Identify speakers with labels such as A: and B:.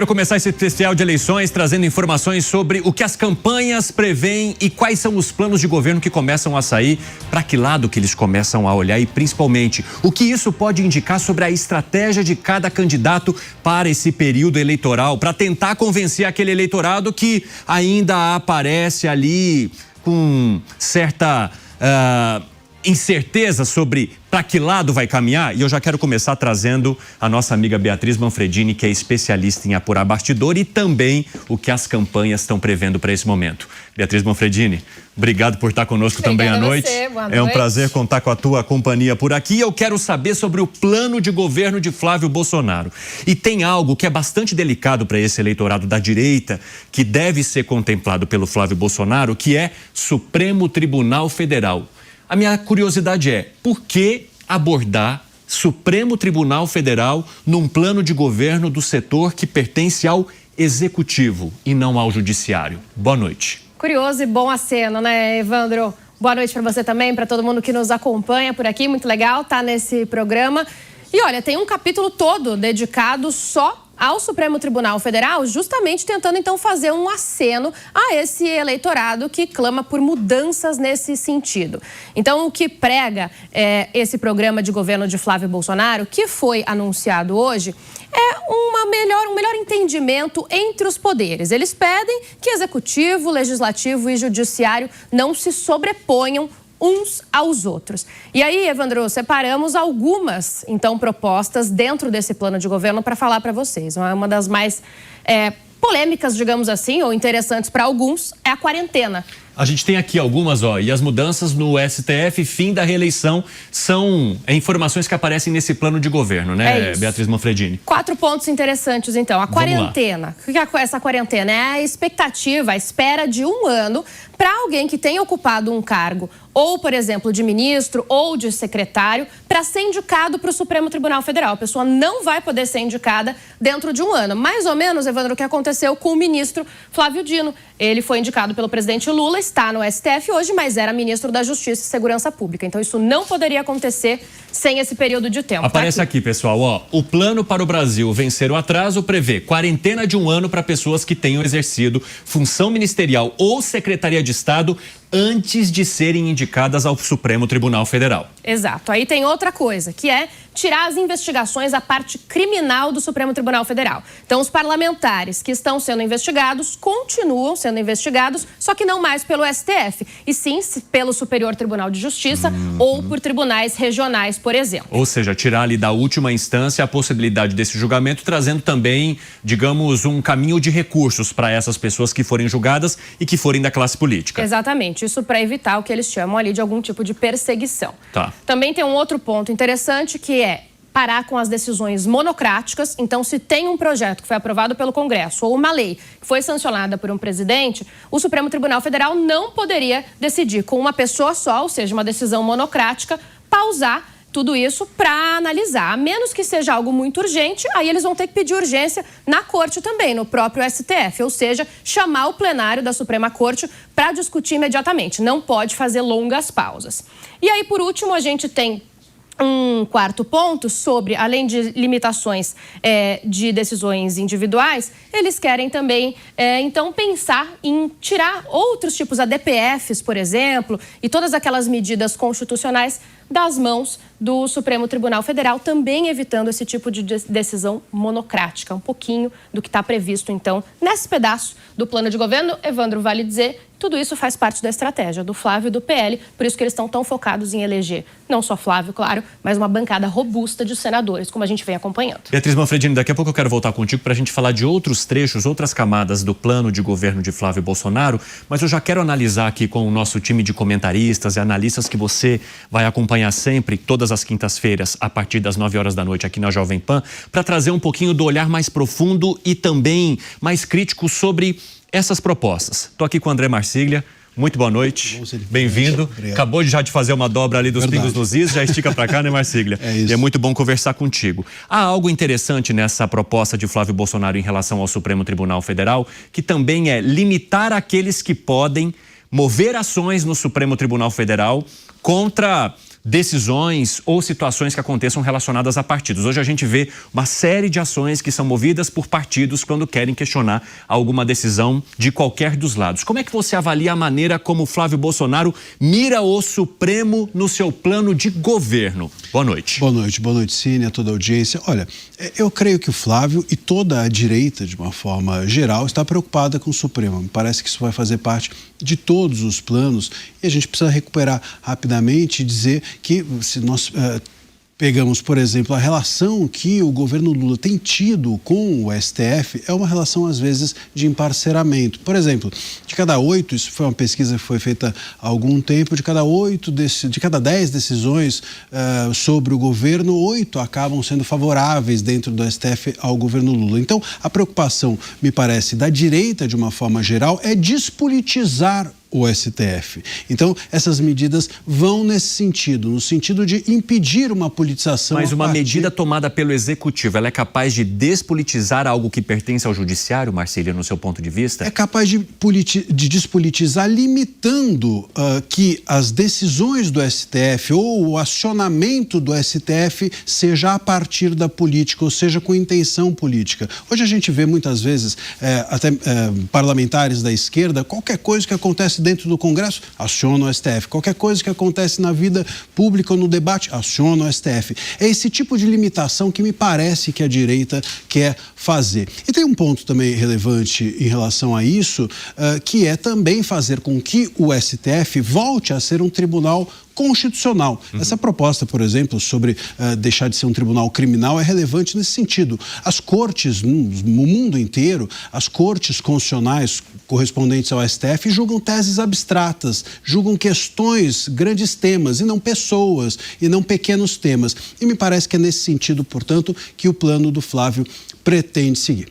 A: Para começar esse especial de eleições, trazendo informações sobre o que as campanhas prevêem e quais são os planos de governo que começam a sair, para que lado que eles começam a olhar e principalmente o que isso pode indicar sobre a estratégia de cada candidato para esse período eleitoral, para tentar convencer aquele eleitorado que ainda aparece ali com certa incerteza sobre para que lado vai caminhar. E eu já quero começar trazendo a nossa amiga Beatriz Manfredini, que é especialista em apurar bastidor e também o que as campanhas estão prevendo para esse momento. Beatriz Manfredini, obrigado por estar conosco também à noite.
B: Boa noite.
A: É um prazer contar com a tua companhia por aqui. Eu quero saber sobre o plano de governo de Flávio Bolsonaro. E tem algo que é bastante delicado para esse eleitorado da direita, que deve ser contemplado pelo Flávio Bolsonaro, que é Supremo Tribunal Federal. A minha curiosidade é, por que abordar Supremo Tribunal Federal num plano de governo do setor que pertence ao Executivo e não ao Judiciário? Boa noite.
B: Curioso e bom aceno, né, Evandro? Boa noite para você também, para todo mundo que nos acompanha por aqui. Muito legal estar nesse programa. E olha, tem um capítulo todo dedicado só ao Supremo Tribunal Federal, justamente tentando então fazer um aceno a esse eleitorado que clama por mudanças nesse sentido. Então, o que prega esse programa de governo de Flávio Bolsonaro, que foi anunciado hoje, é um melhor entendimento entre os poderes. Eles pedem que Executivo, Legislativo e Judiciário não se sobreponham uns aos outros. E aí, Evandro, separamos algumas, então, propostas dentro desse plano de governo para falar para vocês. Uma das mais polêmicas, digamos assim, ou interessantes para alguns, é a quarentena.
A: A gente tem aqui algumas, e as mudanças no STF, fim da reeleição, são informações que aparecem nesse plano de governo, né, Beatriz Manfredini? 4
B: pontos interessantes, então. A quarentena. O que é essa quarentena? É a expectativa, a espera de 1 ano para alguém que tenha ocupado um cargo, ou, por exemplo, de ministro ou de secretário, para ser indicado para o Supremo Tribunal Federal. A pessoa não vai poder ser indicada dentro de 1 ano. Mais ou menos, Evandro, o que aconteceu com o ministro Flávio Dino. Ele foi indicado pelo presidente Lula, está no STF hoje, mas era ministro da Justiça e Segurança Pública. Então, isso não poderia acontecer sem esse período de tempo.
A: Aparece aqui, pessoal, o plano para o Brasil vencer o atraso prevê quarentena de 1 ano para pessoas que tenham exercido função ministerial ou secretaria de Estado antes de serem indicadas ao Supremo Tribunal Federal.
B: Exato. Aí tem outra coisa, que é tirar as investigações da parte criminal do Supremo Tribunal Federal. Então, os parlamentares que estão sendo investigados continuam sendo investigados, só que não mais pelo STF, e sim pelo Superior Tribunal de Justiça ou por tribunais regionais, por exemplo.
A: Ou seja, tirar ali da última instância a possibilidade desse julgamento, trazendo também, digamos, um caminho de recursos para essas pessoas que forem julgadas e que forem da classe política.
B: Exatamente. Isso para evitar o que eles chamam ali de algum tipo de perseguição.
A: Tá.
B: Também tem um outro ponto interessante, que é parar com as decisões monocráticas. Então, se tem um projeto que foi aprovado pelo Congresso ou uma lei que foi sancionada por um presidente, o Supremo Tribunal Federal não poderia decidir com uma pessoa só, ou seja, uma decisão monocrática, pausar tudo isso para analisar. A menos que seja algo muito urgente, aí eles vão ter que pedir urgência na Corte também, no próprio STF. Ou seja, chamar o plenário da Suprema Corte para discutir imediatamente. Não pode fazer longas pausas. E aí, por último, a gente tem um 4º ponto sobre, além de limitações de decisões individuais, eles querem também, então, pensar em tirar outros tipos, ADPFs, por exemplo, e todas aquelas medidas constitucionais das mãos do Supremo Tribunal Federal, também evitando esse tipo de decisão monocrática, um pouquinho do que está previsto, então, nesse pedaço do plano de governo. Evandro, vale dizer, tudo isso faz parte da estratégia do Flávio e do PL, por isso que eles estão tão focados em eleger, não só Flávio, claro, mas uma bancada robusta de senadores, como a gente vem acompanhando.
A: Beatriz Manfredini, daqui a pouco eu quero voltar contigo para a gente falar de outros trechos, outras camadas do plano de governo de Flávio Bolsonaro, mas eu já quero analisar aqui com o nosso time de comentaristas e analistas que você vai acompanhar sempre, todas as quintas-feiras, a partir das 9 horas da noite aqui na Jovem Pan, para trazer um pouquinho do olhar mais profundo e também mais crítico sobre essas propostas. Estou aqui com o André Marsiglia. Muito boa noite, bem-vindo. Acabou de já de fazer uma dobra ali dos pingos nos is, já estica para cá, né, Marsiglia?
C: É isso.
A: E é muito bom conversar contigo. Há algo interessante nessa proposta de Flávio Bolsonaro em relação ao Supremo Tribunal Federal, que também é limitar aqueles que podem mover ações no Supremo Tribunal Federal contra decisões ou situações que aconteçam relacionadas a partidos. Hoje a gente vê uma série de ações que são movidas por partidos quando querem questionar alguma decisão de qualquer dos lados. Como é que você avalia a maneira como Flávio Bolsonaro mira o Supremo no seu plano de governo? Boa noite.
C: Boa noite, Cine, a toda a audiência. Olha, eu creio que o Flávio e toda a direita, de uma forma geral, está preocupada com o Supremo. Me parece que isso vai fazer parte de todos os planos e a gente precisa recuperar rapidamente e dizer que se nós pegamos, por exemplo, a relação que o governo Lula tem tido com o STF, é uma relação, às vezes, de emparceramento. Por exemplo, de cada 8, isso foi uma pesquisa que foi feita há algum tempo, de cada 10 decisões sobre o governo, 8 acabam sendo favoráveis dentro do STF ao governo Lula. Então, a preocupação, me parece, da direita, de uma forma geral, é despolitizar o STF. Então, essas medidas vão nesse sentido, no sentido de impedir uma politização.
A: Mas uma medida tomada pelo Executivo, ela é capaz de despolitizar algo que pertence ao Judiciário, Marcília, no seu ponto de vista?
C: É capaz de despolitizar, limitando que as decisões do STF ou o acionamento do STF seja a partir da política, ou seja, com intenção política. Hoje a gente vê muitas vezes até parlamentares da esquerda, qualquer coisa que acontece dentro do Congresso, aciona o STF. Qualquer coisa que acontece na vida pública ou no debate, aciona o STF. É esse tipo de limitação que me parece que a direita quer fazer. E tem um ponto também relevante em relação a isso, que é também fazer com que o STF volte a ser um tribunal constitucional. Essa proposta, por exemplo, sobre deixar de ser um tribunal criminal é relevante nesse sentido. As cortes, no mundo inteiro, as cortes constitucionais correspondentes ao STF julgam teses abstratas, julgam questões, grandes temas, e não pessoas, e não pequenos temas. E me parece que é nesse sentido, portanto, que o plano do Flávio pretende seguir.